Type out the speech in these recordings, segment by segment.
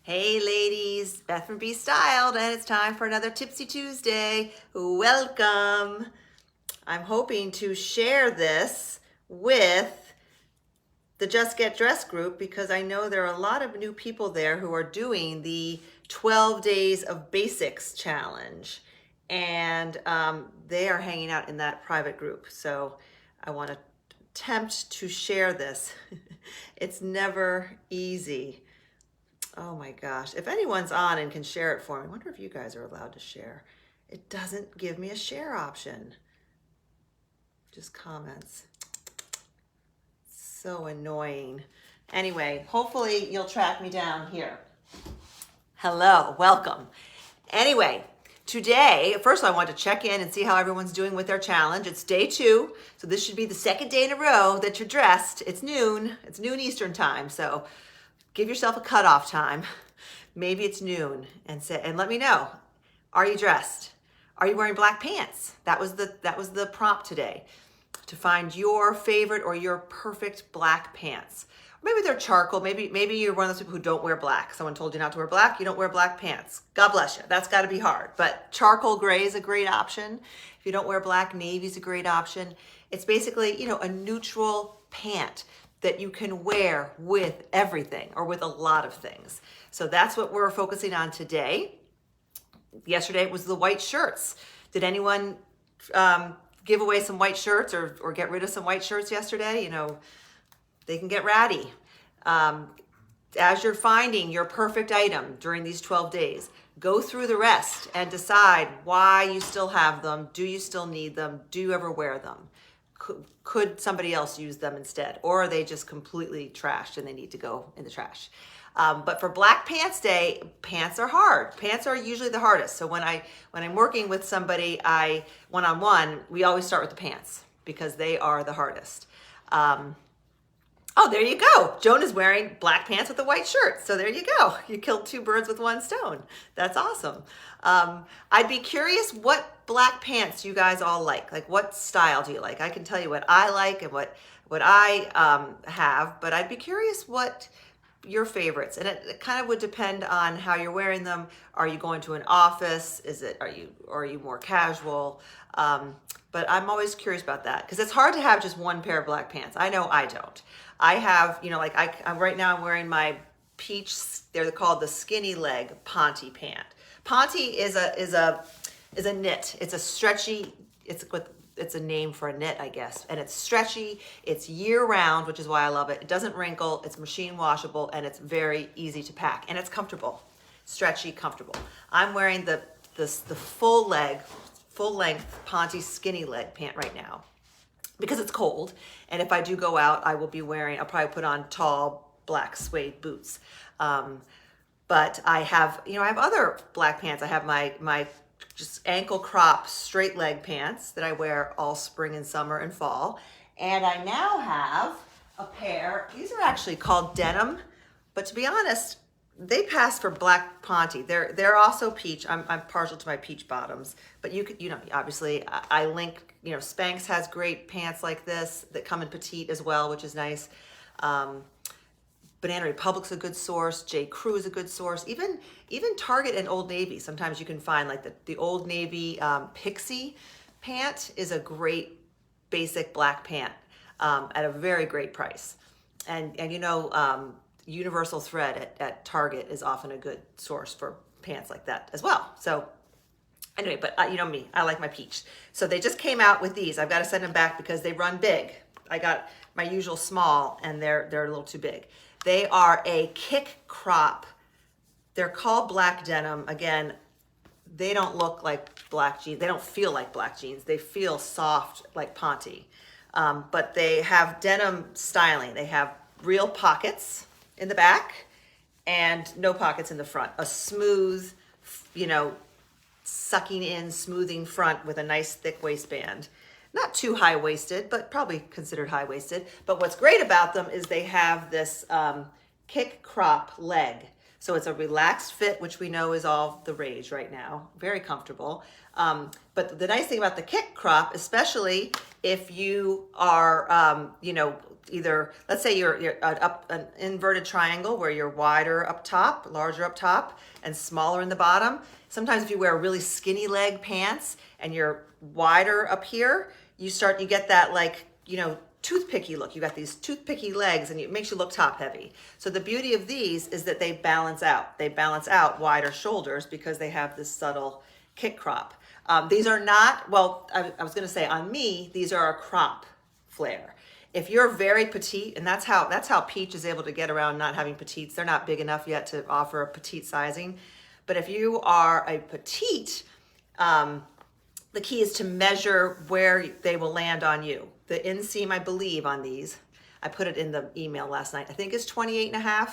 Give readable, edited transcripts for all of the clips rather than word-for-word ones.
Hey ladies, Beth from Be Styled, and it's time for another Tipsy Tuesday. Welcome. I'm hoping to share this with the Just Get Dressed group because I know there are a lot of new people there who are doing the 12 Days of Basics challenge. And they are hanging out in that private group. So I want to attempt to share this. It's never easy. Oh my gosh. If anyone's on and can share it for me, I wonder if you guys are allowed to share. It doesn't give me a share option. Just comments. So annoying. Anyway, hopefully you'll track me down here. Hello, welcome. Anyway, today, first of all, I want to check in and see how everyone's doing with their challenge. It's day 2, so this should be the second day in a row that you're dressed. It's noon Eastern time, so give yourself a cutoff time. Maybe it's noon, and let me know. Are you dressed? Are you wearing black pants? That was the prompt today, to find your favorite or your perfect black pants. Maybe they're charcoal. Maybe you're one of those people who don't wear black. Someone told you not to wear black. You don't wear black pants. God bless you. That's got to be hard. But charcoal gray is a great option. If you don't wear black, navy is a great option. It's basically, a neutral pant that you can wear with everything or with a lot of things. So that's what we're focusing on today. Yesterday it was the white shirts. Did anyone give away some white shirts or get rid of some white shirts yesterday? They can get ratty. As you're finding your perfect item during these 12 days, go through the rest and decide why you still have them. Do you still need them? Do you ever wear them? Could somebody else use them instead? Or are they just completely trashed and they need to go in the trash? But for Black Pants Day, pants are hard. Pants are usually the hardest. So when I'm working with somebody, one-on-one, we always start with the pants because they are the hardest. Oh, there you go. Joan is wearing black pants with a white shirt. So there you go. You killed 2 birds with 1 stone. That's awesome. I'd be curious what black pants you guys all like. Like, what style do you like? I can tell you what I like and what I have, but I'd be curious what your favorites. And it kind of would depend on how you're wearing them. Are you going to an office? Are you more casual? But I'm always curious about that because it's hard to have just one pair of black pants. I know I don't. I have, I'm right now I'm wearing my peach, they're called the skinny leg Ponte pant. Ponte is a knit. It's a stretchy, it's a name for a knit, I guess. And it's stretchy, it's year round, which is why I love it. It doesn't wrinkle, it's machine washable, and it's very easy to pack. And it's comfortable, stretchy, comfortable. I'm wearing the full length Ponte skinny leg pant right now because it's cold. And if I do go out, I'll probably put on tall black suede boots. But I have other black pants. I have my just ankle crop straight leg pants that I wear all spring and summer and fall. And I now have a pair, these are actually called Denim, but to be honest, they pass for black Ponte. They're also peach. I'm partial to my peach bottoms, but you could, obviously I link, Spanx has great pants like this that come in petite as well, which is nice. Banana Republic's a good source. J. Crew is a good source. Even Target and Old Navy. Sometimes you can find like the Old Navy Pixie pant is a great basic black pant at a very great price. And Universal Thread at Target is often a good source for pants like that as well. So anyway, but you know me, I like my peach. So they just came out with these. I've got to send them back because they run big. I got my usual small and they're a little too big. They are a kick crop. They're called black denim. Again, they don't look like black jeans. They don't feel like black jeans. They feel soft like Ponte. But they have denim styling. They have real pockets in the back and no pockets in the front. A smooth, sucking in, smoothing front with a nice thick waistband. Not too high-waisted, but probably considered high-waisted. But what's great about them is they have this kick crop leg. So it's a relaxed fit, which we know is all the rage right now. Very comfortable. But the nice thing about the kick crop especially if you are, either, let's say you're up an inverted triangle where you're wider up top, larger up top, and smaller in the bottom. Sometimes if you wear really skinny leg pants and you're wider up here, you get that toothpicky look. You got these toothpicky legs and it makes you look top heavy. So the beauty of these is that they balance out. They balance out wider shoulders because they have this subtle kick crop. These are not, I was gonna say on me, these are a crop flare. If you're very petite, and that's how Peach is able to get around not having petites. They're not big enough yet to offer a petite sizing. But if you are a petite, the key is to measure where they will land on you. The inseam, I believe, on these, I put it in the email last night, I think it's 28.5,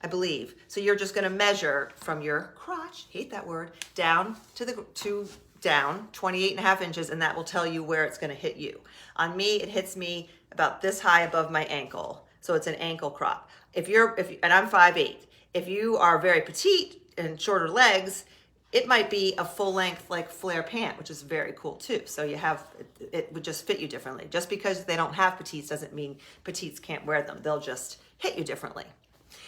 I believe. So you're just gonna measure from your crotch, hate that word, down to down 28.5 inches, and that will tell you where it's gonna hit you. On me, it hits me about this high above my ankle. So it's an ankle crop. And I'm 5'8". If you are very petite and shorter legs, it might be a full length like flare pant, which is very cool too. So it would just fit you differently. Just because they don't have petites doesn't mean petites can't wear them. They'll just hit you differently.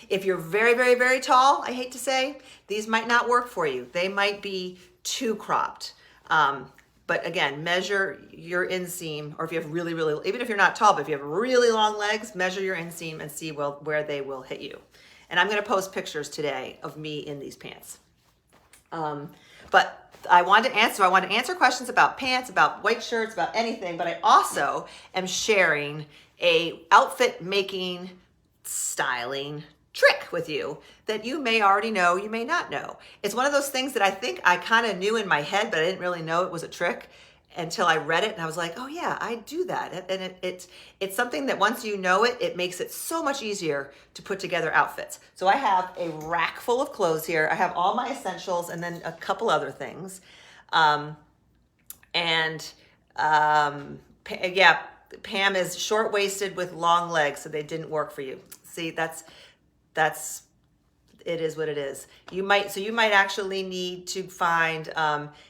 If you're very, very, very tall, I hate to say, these might not work for you. They might be too cropped. But again, measure your inseam, or if you have really, really, even if you're not tall, but if you have really long legs, measure your inseam and see where they will hit you. And I'm gonna post pictures today of me in these pants. But I want to answer questions about pants, about white shirts, about anything, but I also am sharing a outfit making, styling trick with you that you may already know, you may not know. It's one of those things that I think I kind of knew in my head, but I didn't really know it was a trick until I read it and I was like, oh yeah, I do that. And it's something that once you know it, it makes it so much easier to put together outfits. So I have a rack full of clothes here. I have all my essentials and then a couple other things. Pam is short-waisted with long legs, so they didn't work for you. See, that's it is what it is. You might actually need to find,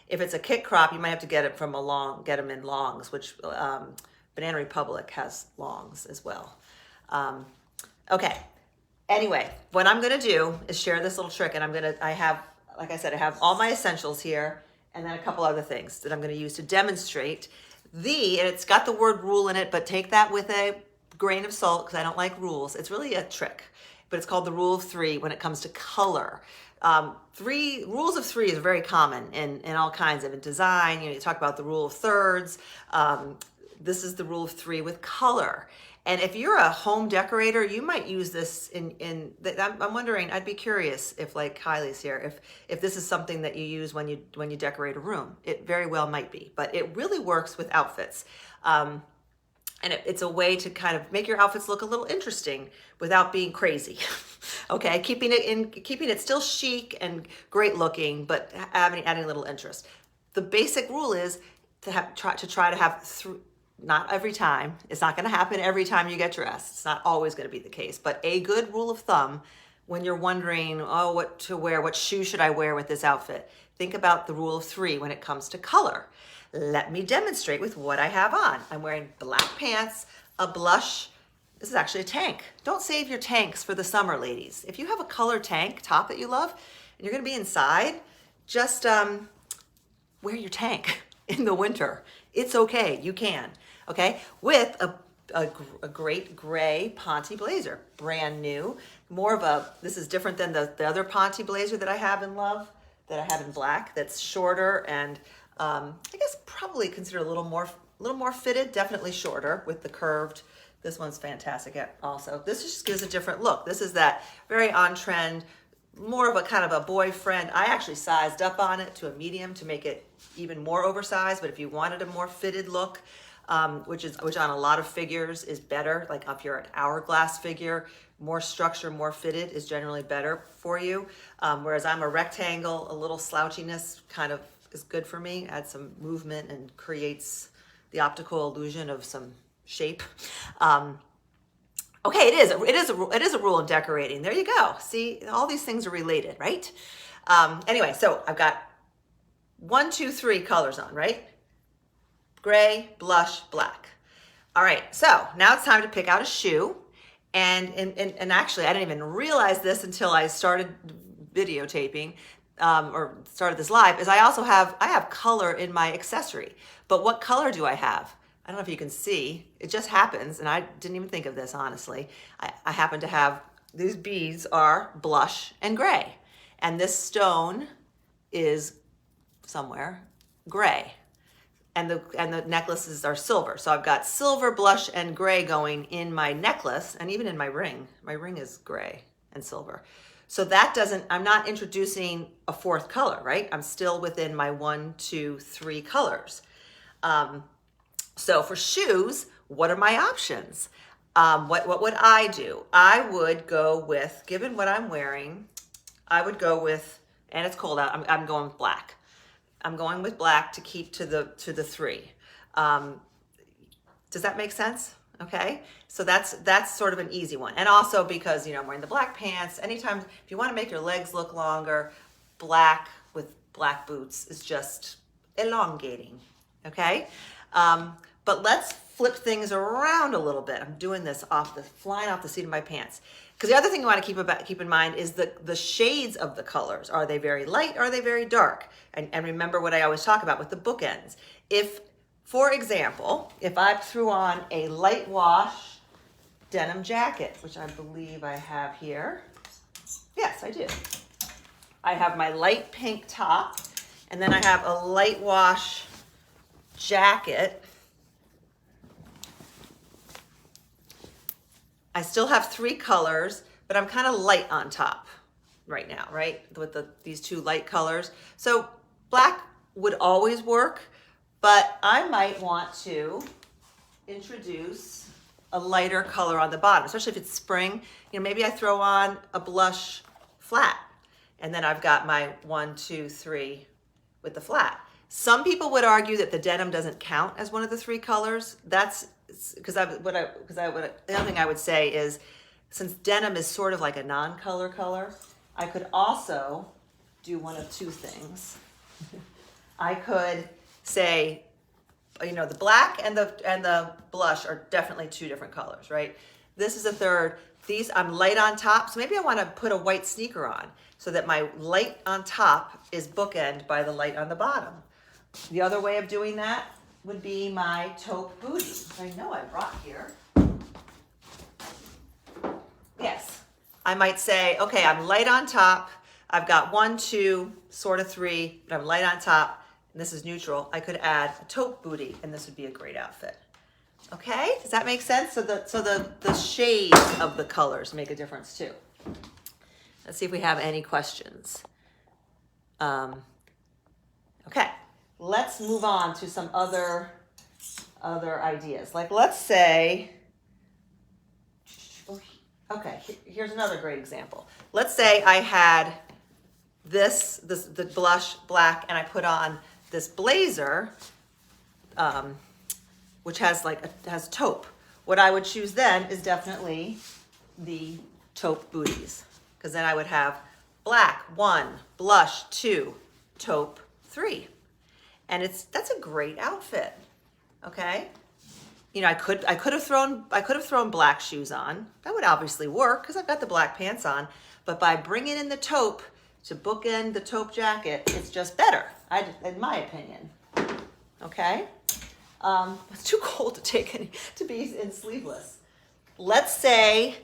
if it's a kick crop, you might have to get them in longs, which Banana Republic has longs as well. Okay. Anyway, what I'm gonna do is share this little trick, and I have all my essentials here, and then a couple other things that I'm gonna use to demonstrate and it's got the word rule in it, but take that with a grain of salt because I don't like rules. It's really a trick. But it's called the rule of 3 when it comes to color. Rules of 3 is very common in all kinds of design. You talk about the rule of thirds. This is the rule of 3 with color. And if you're a home decorator, you might use this I'm wondering, I'd be curious if, like Kylie's here, if this is something that you use when you decorate a room. It very well might be, but it really works with outfits. And it's a way to kind of make your outfits look a little interesting without being crazy. Okay, keeping it still chic and great looking, but adding a little interest. The basic rule is to try to have not every time. It's not going to happen every time you get dressed. It's not always going to be the case, but a good rule of thumb when you're wondering, oh, what to wear, what shoe should I wear with this outfit? Think about the rule of 3 when it comes to color. Let me demonstrate with what I have on. I'm wearing black pants, a blush. This is actually a tank. Don't save your tanks for the summer, ladies. If you have a colored tank top that you love and you're gonna be inside, just wear your tank in the winter. It's okay, you can, okay? With a great gray Ponte blazer, brand new. This is different than the other Ponte blazer that I have in love, that I have in black, that's shorter and I guess probably considered a little more fitted, definitely shorter with the curved. This one's fantastic also. This just gives a different look. This is that very on trend, more of a kind of a boyfriend. I actually sized up on it to a medium to make it even more oversized, but if you wanted a more fitted look, which on a lot of figures is better, like if you're an hourglass figure, more structure, more fitted is generally better for you. Whereas I'm a rectangle, a little slouchiness kind of is good for me, adds some movement and creates the optical illusion of some shape. Okay, it is a rule in decorating. There you go. See, all these things are related, right? Anyway, so I've got 1, 2, 3 colors on, right? gray, blush, black. All right, so now it's time to pick out a shoe. And actually, I didn't even realize this until I started videotaping or started this live, is I have color in my accessory. But what color do I have? I don't know if you can see. It just happens, and I didn't even think of this, honestly. I happen to have, these beads are blush and gray. And this stone is somewhere gray. And the necklaces are silver. So I've got silver, blush, and gray going in my necklace, and even in my ring. My ring is gray and silver. So that doesn't, I'm not introducing a fourth color, right? I'm still within my 1, 2, 3 colors. So for shoes, what are my options? What would I do? I would go with, given what I'm wearing, I would go with, and it's cold out, I'm going with black. I'm going with black to keep to the 3. Does that make sense? Okay, so that's sort of an easy one. And also because, I'm wearing the black pants, anytime, if you want to make your legs look longer, black with black boots is just elongating, okay? But let's flip things around a little bit. I'm doing this flying off the seat of my pants. Because the other thing you want to keep in mind is the shades of the colors. Are they very light? Or are they very dark? And remember what I always talk about with the bookends. If, for example, if I threw on a light wash denim jacket, which I believe I have here. Yes, I do. I have my light pink top, and then I have a light wash jacket. I still have 3 colors, but I'm kind of light on top right now, right? With these 2 light colors. So black would always work, but I might want to introduce a lighter color on the bottom, especially if it's spring. Maybe I throw on a blush flat, and then I've got my 1, 2, 3 with the flat. Some people would argue that the denim doesn't count as one of the 3 colors. That's because the other thing I would say is, since denim is sort of like a non-color color, I could also do one of 2 things. I could say, the black and the blush are definitely 2 different colors, right? This is a third. These, I'm light on top, so maybe I want to put a white sneaker on so that my light on top is bookend by the light on the bottom. The other way of doing that would be my taupe booty. I know I brought here. Yes. I might say, okay, I'm light on top. I've got 1, 2, sort of 3, but I'm light on top, and this is neutral. I could add a taupe booty, and this would be a great outfit. Okay, does that make sense? So the shades of the colors make a difference too. Let's see if we have any questions. Okay. Let's move on to some other ideas. Like, let's say, okay, here's another great example. Let's say I had the blush black, and I put on this blazer, which has has taupe. What I would choose then is definitely the taupe booties, because then I would have black 1, blush 2, taupe 3. And that's a great outfit, okay? I could have thrown black shoes on. That would obviously work because I've got the black pants on. But by bringing in the taupe to bookend the taupe jacket, it's just better, in my opinion. Okay? It's too cold to be in sleeveless. Let's say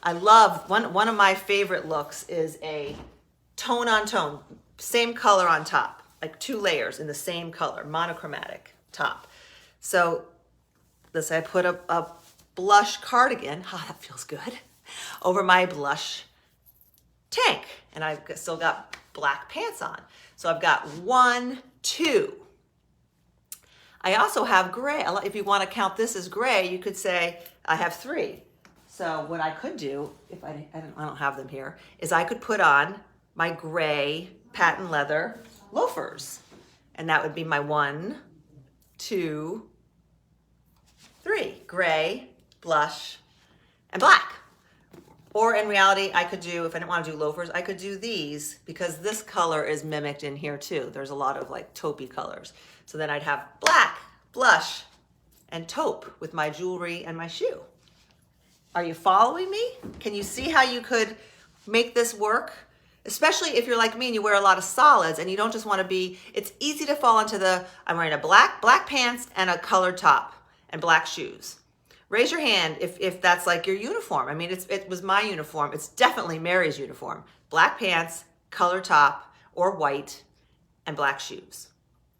I love one of my favorite looks is a tone on tone, same color on top. Like 2 layers in the same color, monochromatic top. So I put a blush cardigan, that feels good, over my blush tank. And I've still got black pants on. So I've got 1, 2. I also have gray. If you want to count this as gray, you could say I have 3. So what I could do, if I don't have them here, is I could put on my gray patent leather loafers, and that would be my 1, 2, 3, gray, blush, and black. Or in reality, I could do, if I didn't want to do loafers, I could do these, because this color is mimicked in here too. There's a lot of taupey colors. So then I'd have black, blush, and taupe with my jewelry and my shoe. Are you following me? Can you see how you could make this work? Especially if you're like me and you wear a lot of solids and you don't just want to be, it's easy to fall into the, I'm wearing a black pants and a colored top and black shoes. Raise your hand if that's like your uniform. I mean, it was my uniform. It's definitely Mary's uniform. Black pants, colored top, or white, and black shoes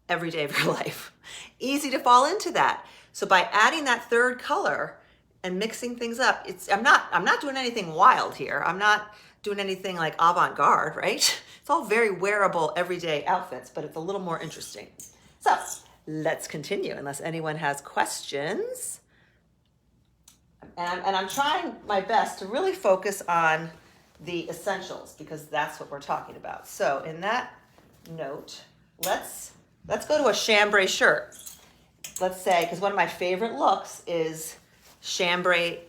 every day of your life. Easy to fall into that. So by adding that third color and mixing things up, I'm not doing anything wild here. I'm not doing anything like avant-garde, right? It's all very wearable everyday outfits, but it's a little more interesting. So let's continue unless anyone has questions. And I'm trying my best to really focus on the essentials because that's what we're talking about. So in that note, let's go to a chambray shirt. Let's say, because one of my favorite looks is chambray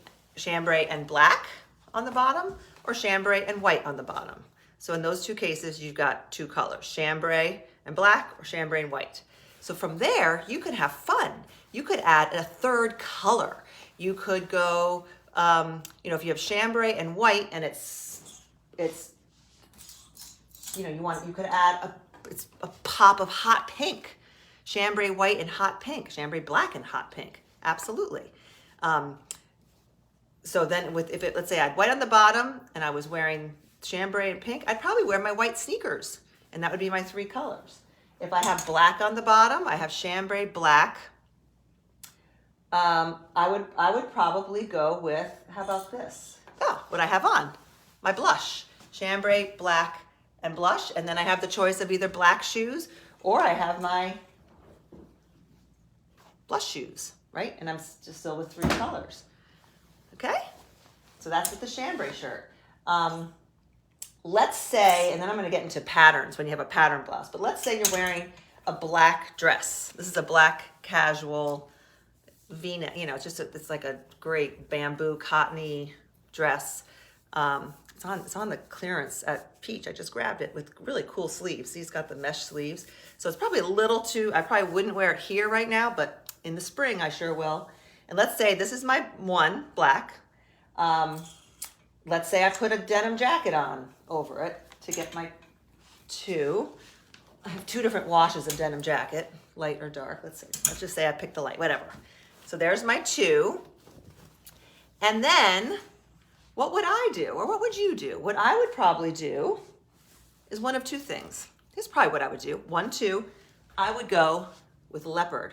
and black on the bottom or chambray and white on the bottom. So in those two cases, you've got two colors, chambray and black or chambray and white. So from there, you could have fun. You could add a third color. You could go, if you have chambray and white and you could add a pop of hot pink, chambray white and hot pink, chambray black and hot pink. Absolutely. So then let's say I had white on the bottom and I was wearing chambray and pink, I'd probably wear my white sneakers and that would be my three colors. If I have black on the bottom, I have chambray black. I would probably go with, how about this? Oh, what I have on, my blush, chambray, black, and blush. And then I have the choice of either black shoes or I have my blush shoes, right? And I'm just still with three colors. Okay? So that's with the chambray shirt. Let's say, and then I'm going to get into patterns when you have a pattern blouse, but let's say you're wearing a black dress. This is a black casual V-neck, it's like a great bamboo cottony dress. It's on the clearance at Peach. I just grabbed it with really cool sleeves. These got the mesh sleeves. So it's probably a little too, I probably wouldn't wear it here right now, but in the spring I sure will. And let's say this is my one, black. Let's say I put a denim jacket on over it to get my two. I have two different washes of denim jacket, light or dark. Let's just say I picked the light, whatever. So there's my two. And then what would I do? Or what would you do? What I would probably do is one of two things. Here's probably what I would do. 1, 2, I would go with leopard.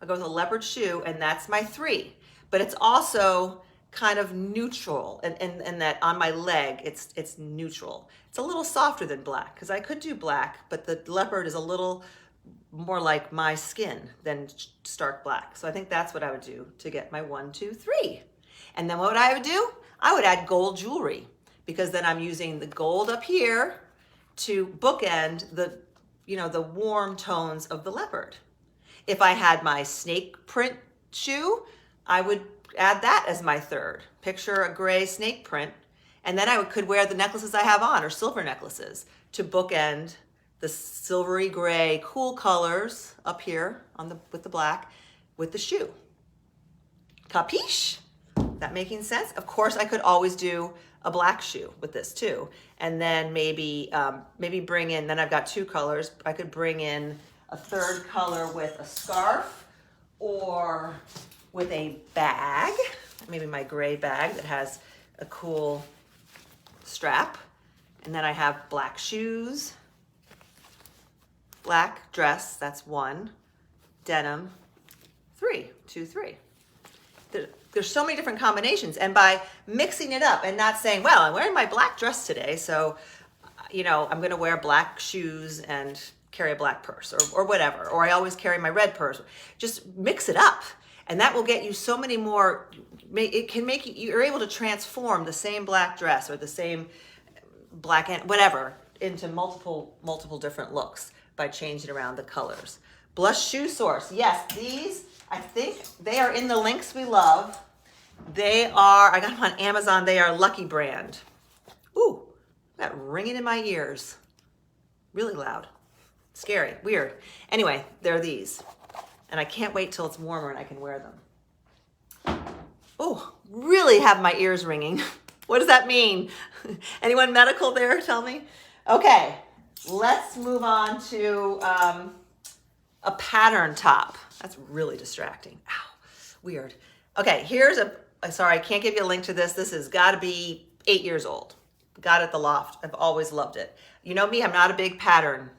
I'll go with a leopard shoe, and that's my 3. But it's also kind of neutral, and that on my leg, it's neutral. It's a little softer than black, because I could do black, but the leopard is a little more like my skin than stark black. So I think that's what I would do to get my 1, 2, 3. And then what I would do? I would add gold jewelry, because then I'm using the gold up here to bookend the warm tones of the leopard. If I had my snake print shoe, I would add that as my 3rd. Picture a gray snake print, and then I could wear the necklaces I have on, or silver necklaces, to bookend the silvery gray cool colors up here with the black with the shoe. Capiche? That making sense? Of course, I could always do a black shoe with this too. And then maybe bring in, then I've got 2 colors. I could bring in a 3rd color with a scarf or with a bag, maybe my gray bag that has a cool strap. And then I have black shoes, black dress, that's 1, denim, 3, 2, 3. There's so many different combinations, and by mixing it up and not saying, well, I'm wearing my black dress today, so I'm going to wear black shoes and carry a black purse or whatever, or I always carry my red purse. Just mix it up, and that will get you so many more. It can make you're able to transform the same black dress or the same black and whatever into multiple different looks by changing around the colors. Blush shoe source, yes, these I think they are in the links we love. They are, I got them on Amazon. They are Lucky Brand. Ooh, that ringing in my ears. Really loud. Scary, weird. Anyway, they're these. and I can't wait till it's warmer and I can wear them. Oh, really have my ears ringing. What does that mean? Anyone medical there? Tell me. Okay, let's move on to a pattern top. That's really distracting. Ow, weird. Okay, here's sorry, I can't give you a link to this. This has got to be 8 years old. Got it at the loft. I've always loved it. You know me, I'm not a big pattern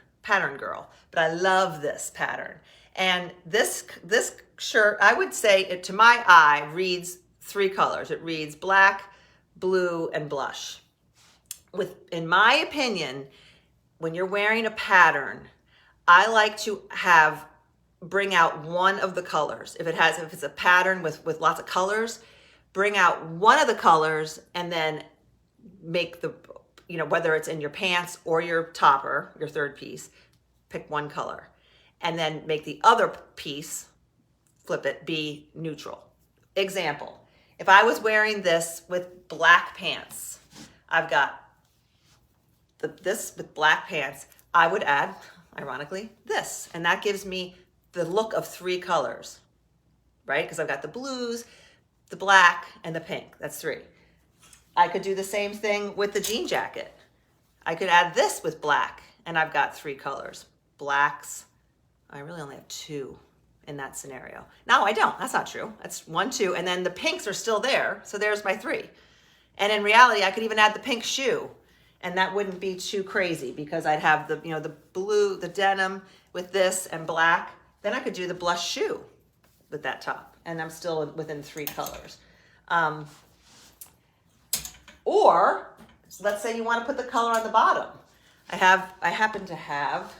girl, but I love this pattern. And this shirt, I would say, it, to my eye, reads 3 colors. It reads black, blue, and blush. In my opinion, when you're wearing a pattern, I like to bring out one of the colors. If it's a pattern with lots of colors, bring out one of the colors and then make whether it's in your pants or your topper, your third piece, pick one color. And then make the other piece, flip it, be neutral. Example, if I was wearing this with black pants, I've got this with black pants, I would add, ironically, this. And that gives me the look of 3 colors, right? Because I've got the blues, the black, and the pink. That's 3. I could do the same thing with the jean jacket. I could add this with black, and I've got 3 colors. Blacks, I really only have 2 in that scenario. No, I don't. That's not true. That's 1, 2, and then the pinks are still there, so there's my 3. And in reality, I could even add the pink shoe, and that wouldn't be too crazy because I'd have the blue, the denim with this and black. Then I could do the blush shoe with that top, and I'm still within 3 colors. Or let's say you want to put the color on the bottom. I happen to have,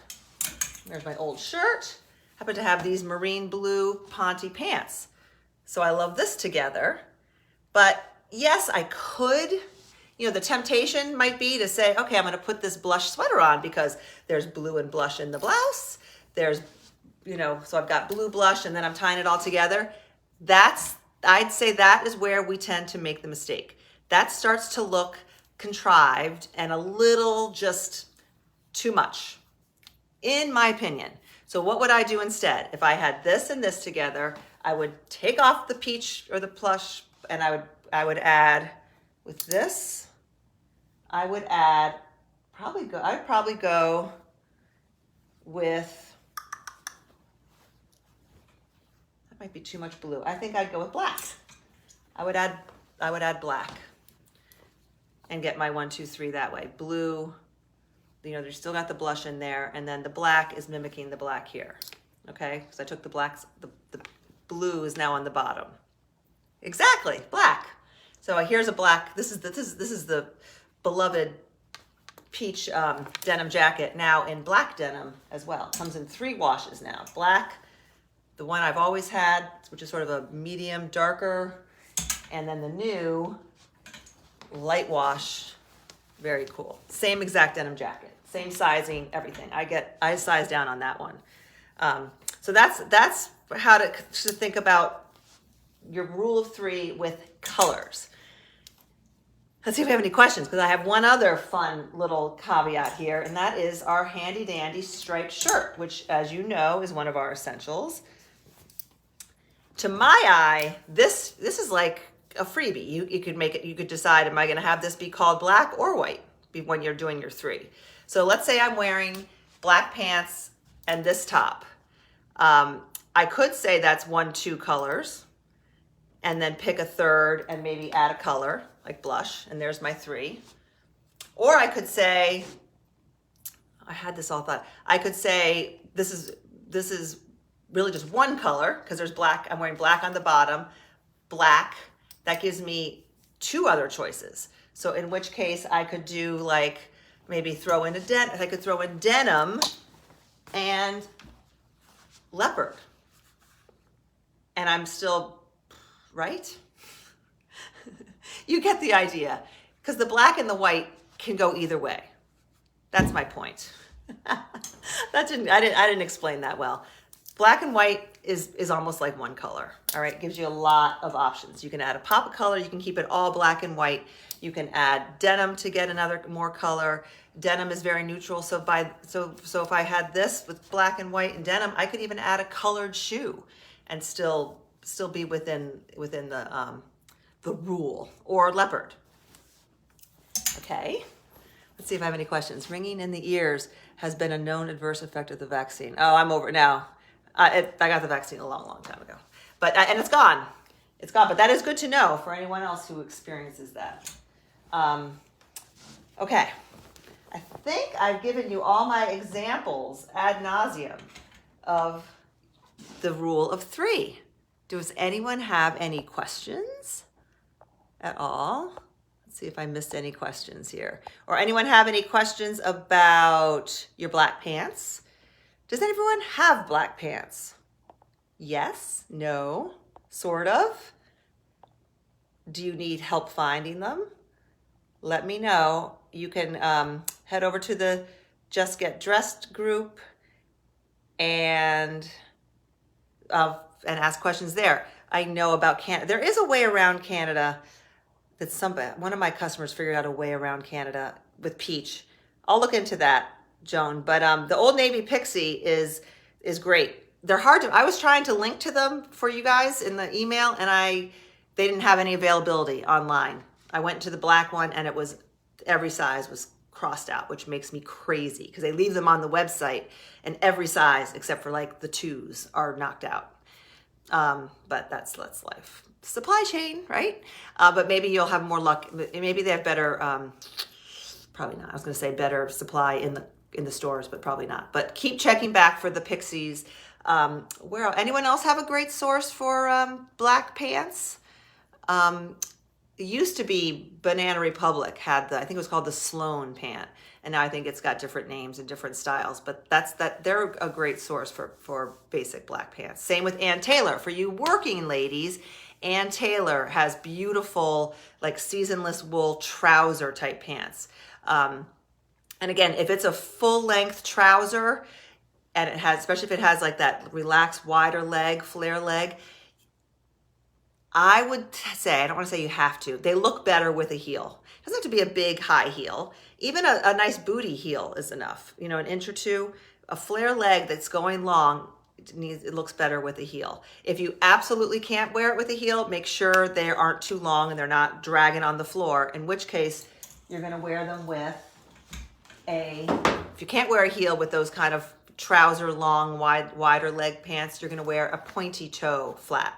there's my old shirt, happen to have these marine blue Ponte pants. So I love this together. But yes, I could, the temptation might be to say, okay, I'm going to put this blush sweater on because there's blue and blush in the blouse. There's, so I've got blue blush and then I'm tying it all together. I'd say that is where we tend to make the mistake. That starts to look contrived and a little just too much, in my opinion. So what would I do instead? If I had this and this together, I would take off the peach or the plush, and I would add with this. I'd probably go with, that might be too much blue. I think I'd go with black. I would add black and get my 1, 2, 3 that way. Blue, there's still got the blush in there, and then the black is mimicking the black here, okay? Because I took the blacks, the blue is now on the bottom. Exactly, black. So here's a black, this is the beloved peach denim jacket, now in black denim as well. It comes in 3 washes now. Black, the one I've always had, which is sort of a medium, darker, and then the new light wash, very cool. Same exact denim jacket, same sizing, everything. I size down on that one. So that's how to think about your rule of 3 with colors. Let's see if we have any questions, because I have one other fun little caveat here, and that is our handy dandy striped shirt, which, as you know, is one of our essentials. To my eye, this is like a freebie. You could make it, you could decide, am I going to have this be called black or white when you're doing your 3. So let's say I'm wearing black pants and this top. I could say that's 1, 2 colors and then pick a third and maybe add a color like blush, and there's my 3. Or I could say, I had this all thought, I could say this is really just 1 color because there's black, I'm wearing black on the bottom, black. That gives me 2 other choices. So in which case I could do like, maybe throw in I could throw in denim and leopard. And I'm still, right? You get the idea. Because the black and the white can go either way. That's my point. I didn't explain that well. Black and white is almost like one color. All right, it gives you a lot of options. You can add a pop of color. You can keep it all black and white. You can add denim to get another more color. Denim is very neutral. So if I had this with black and white and denim, I could even add a colored shoe and still be within the rule, or leopard. Okay. Let's see if I have any questions. Ringing in the ears has been a known adverse effect of the vaccine. Oh, I'm over it now. I got the vaccine a long time ago, and it's gone. It's gone, but that is good to know for anyone else who experiences that. Okay, I think I've given you all my examples ad nauseum of the rule of three. Does anyone have any questions at all? Let's see if I missed any questions here. Or anyone have any questions about your black pants? Does everyone have black pants? Yes? No? Sort of? Do you need help finding them? Let me know. You can head over to the Just Get Dressed group and ask questions there. I know about Canada. There is a way around Canada that one of my customers figured out a way around Canada with peach. I'll look into that, Joan. But the Old Navy Pixie is great. They're hard to. I was trying to link to them for you guys in the email, and they didn't have any availability online. I went to the black one, and it was every size was crossed out, which makes me crazy because they leave them on the website, and every size except for like the 2s are knocked out. But that's life. Supply chain, right? But maybe you'll have more luck. Maybe they have better, probably not. I was going to say better supply in the stores, but probably not. But keep checking back for the Pixies. Anyone else have a great source for black pants? It used to be Banana Republic had I think it was called the Sloan pant. And now I think it's got different names and different styles, but they're a great source for basic black pants. Same with Ann Taylor. For you working ladies, Ann Taylor has beautiful, like seasonless wool trouser type pants. And again, if it's a full length trouser, and it has, especially if it has like that relaxed wider leg, flare leg, I would say, I don't want to say you have to, they look better with a heel. It doesn't have to be a big high heel. Even a nice booty heel is enough. You know, an inch or two, a flare leg that's going long, it looks better with a heel. If you absolutely can't wear it with a heel, make sure they aren't too long and they're not dragging on the floor, in which case you're going to wear them with if you can't wear a heel with those kind of trouser long, wider leg pants, you're going to wear a pointy toe flat.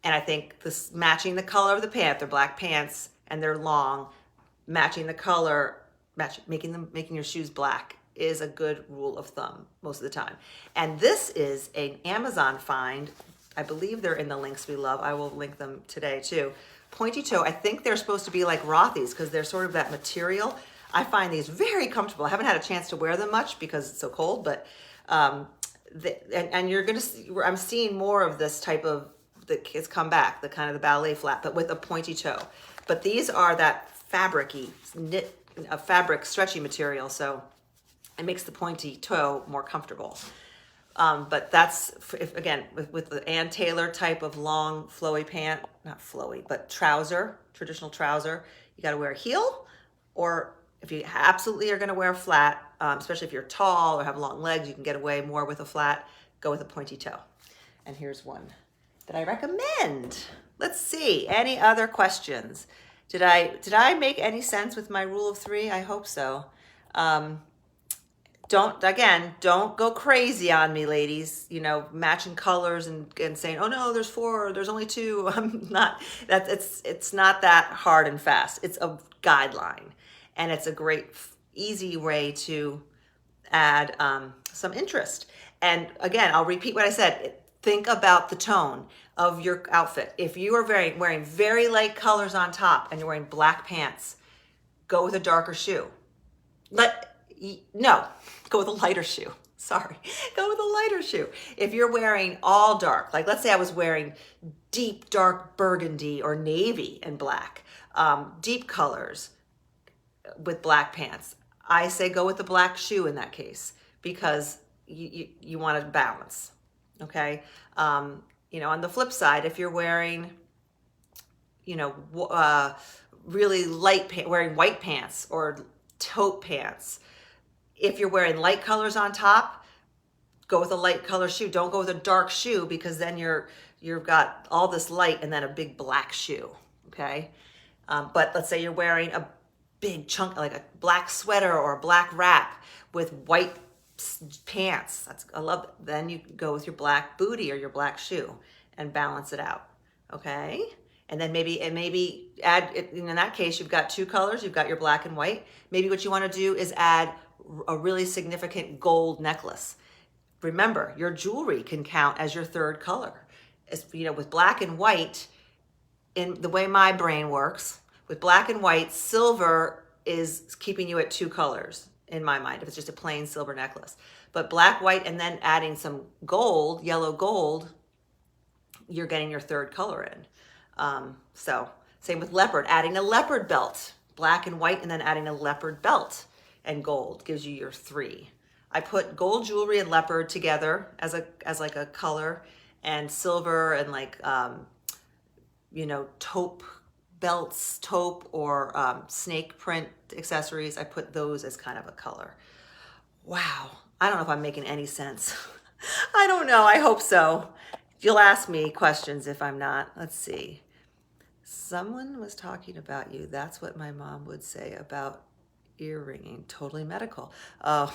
And I think this matching the color of the pant, they're black pants and they're long, matching the color, making your shoes black is a good rule of thumb most of the time. And this is an Amazon find. I believe they're in the links we love. I will link them today too. Pointy toe, I think they're supposed to be like Rothy's because they're sort of that material. I find these very comfortable. I haven't had a chance to wear them much because it's so cold, but and you're gonna see, I'm seeing more of this type of, the kids come back, the kind of the ballet flat, but with a pointy toe. But these are that fabric-y, a fabric stretchy material, so it makes the pointy toe more comfortable. But that's, again, with the Ann Taylor type of long flowy pant, not flowy, but trouser, traditional trouser, you gotta wear a heel, or if you absolutely are gonna wear a flat, especially if you're tall or have long legs, you can get away more with a flat, go with a pointy toe. And here's one that I recommend. Let's see, any other questions? Did I make any sense with my rule of three? I hope so. Don't go crazy on me, ladies, you know, matching colors and saying, oh no, there's 4, there's only 2. I'm not, it's not that hard and fast. It's a guideline, and it's a great, easy way to add some interest. And again, I'll repeat what I said. Think about the tone of your outfit. If you are wearing very light colors on top and you're wearing black pants, go with a darker shoe. Go with a lighter shoe. Sorry, go with a lighter shoe. If you're wearing all dark, like let's say I was wearing deep dark burgundy or navy and black, deep colors with black pants, I say go with the black shoe in that case, because you want to balance. okay? On the flip side, if you're wearing, really light pants, wearing white pants or taupe pants, if you're wearing light colors on top, go with a light color shoe. Don't go with a dark shoe, because then you've got all this light and then a big black shoe, okay? But let's say you're wearing a big chunk, like a black sweater or a black wrap with white pants. I love it. Then you go with your black bootie or your black shoe and balance it out, okay? And then maybe add, in that case, you've got two colors. You've got your black and white. Maybe what you want to do is add a really significant gold necklace. Remember, your jewelry can count as your third color. With black and white, in the way my brain works, with black and white, silver is keeping you at two colors in my mind, if it's just a plain silver necklace. But black, white, and then adding some gold, yellow gold, you're getting your third color in. So same with leopard, adding a leopard belt, black and white, and then adding a leopard belt and gold gives you your three. I put gold jewelry and leopard together as like a color, and silver and like, taupe belts, taupe or snake print accessories. I put those as kind of a color. Wow. I don't know if I'm making any sense. I don't know. I hope so. You'll ask me questions if I'm not. Let's see. Someone was talking about you. That's what my mom would say about ear ringing. Totally medical. Oh,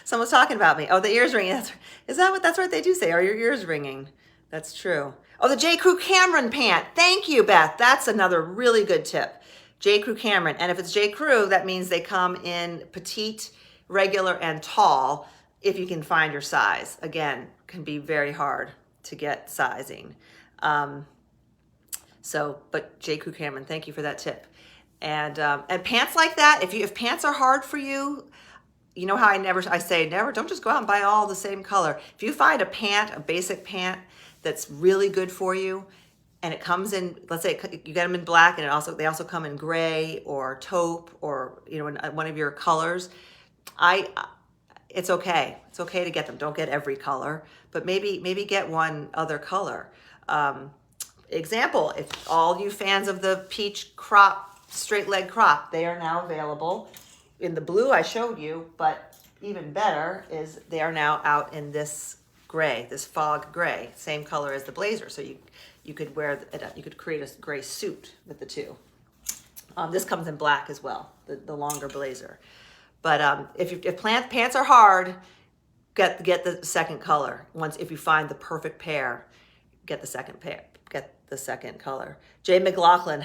someone's talking about me. Oh, the ears ringing. That's what they do say. Are your ears ringing? That's true. Oh, the J. Crew Cameron pant. Thank you, Beth. That's another really good tip. J. Crew Cameron. And if it's J. Crew, that means they come in petite, regular, and tall, if you can find your size. Again, can be very hard to get sizing. But J. Crew Cameron, thank you for that tip. And pants like that, if pants are hard for you, you know how I say never, don't just go out and buy all the same color. If you find a basic pant that's really good for you, and it comes in, let's say you get them in black, and they also come in gray or taupe or in one of your colors. It's okay. It's okay to get them. Don't get every color, but maybe get one other color. Example: if all you fans of the peach crop, straight leg crop, they are now available in the blue I showed you, but even better is they are now out in this gray, this fog gray, same color as the blazer. So you could you could create a gray suit with the two. This comes in black as well, the longer blazer. But if pants are hard, get the second color. If you find the perfect pair, get the second pair. Get the second color. Jay McLaughlin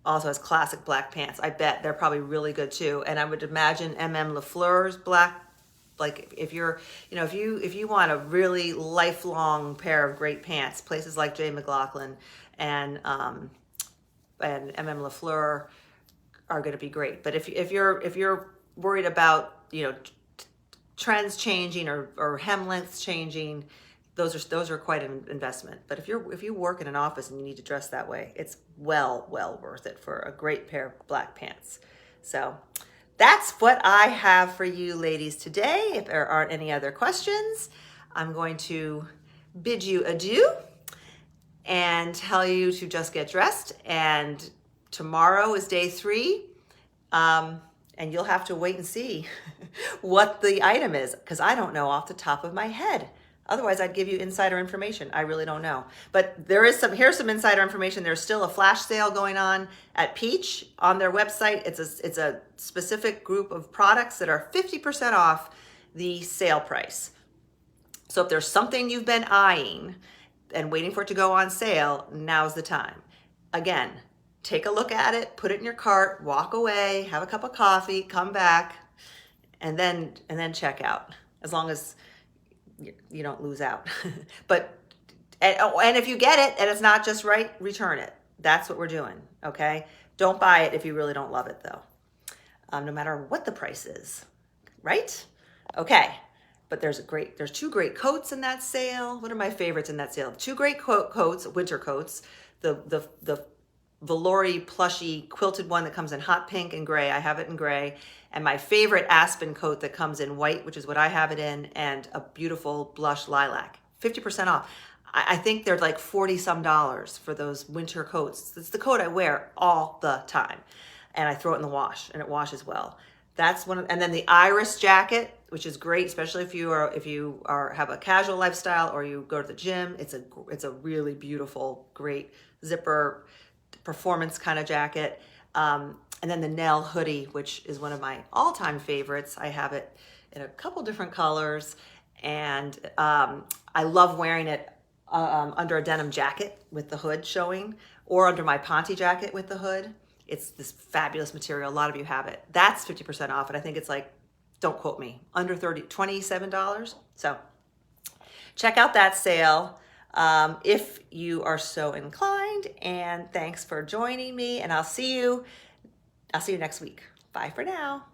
also has classic black pants. I bet they're probably really good too. And I would imagine MM LaFleur's black. Like if you want a really lifelong pair of great pants, places like Jay McLaughlin and MM LaFleur are going to be great. But if you're worried about trends changing or hem lengths changing, those are quite an investment. But if you work in an office and you need to dress that way, it's well worth it for a great pair of black pants. So that's what I have for you ladies today. If there aren't any other questions, I'm going to bid you adieu and tell you to just get dressed. And tomorrow is day 3. And you'll have to wait and see what the item is, because I don't know off the top of my head. Otherwise, I'd give you insider information. I really don't know. But here's some insider information. There's still a flash sale going on at Peach on their website. It's a specific group of products that are 50% off the sale price. So if there's something you've been eyeing and waiting for it to go on sale, now's the time. Again, take a look at it, put it in your cart, walk away, have a cup of coffee, come back, and then check out. As long as you don't lose out. And if you get it and it's not just right, return it. That's what we're doing, okay? Don't buy it if you really don't love it though. No matter what the price is, right? Okay, but there's 2 great coats in that sale. What are my favorites in that sale? 2 great coats, winter coats. The velour-y, plushy, quilted one that comes in hot pink and gray. I have it in gray. And my favorite aspen coat that comes in white, which is what I have it in, and a beautiful blush lilac. 50% off. I think they're like 40 some dollars for those winter coats. It's the coat I wear all the time. And I throw it in the wash and it washes well. That's one of, and then the iris jacket, which is great, especially if you are have a casual lifestyle or you go to the gym. It's a really beautiful, great zipper performance kind of jacket. And then the Nell hoodie, which is one of my all-time favorites. I have it in a couple different colors, and I love wearing it under a denim jacket with the hood showing, or under my Ponte jacket with the hood. It's this fabulous material. A lot of you have it. That's 50% off, and I think it's like, don't quote me, under $27. So check out that sale if you are so inclined. And thanks for joining me. And I'll see you next week. Bye for now.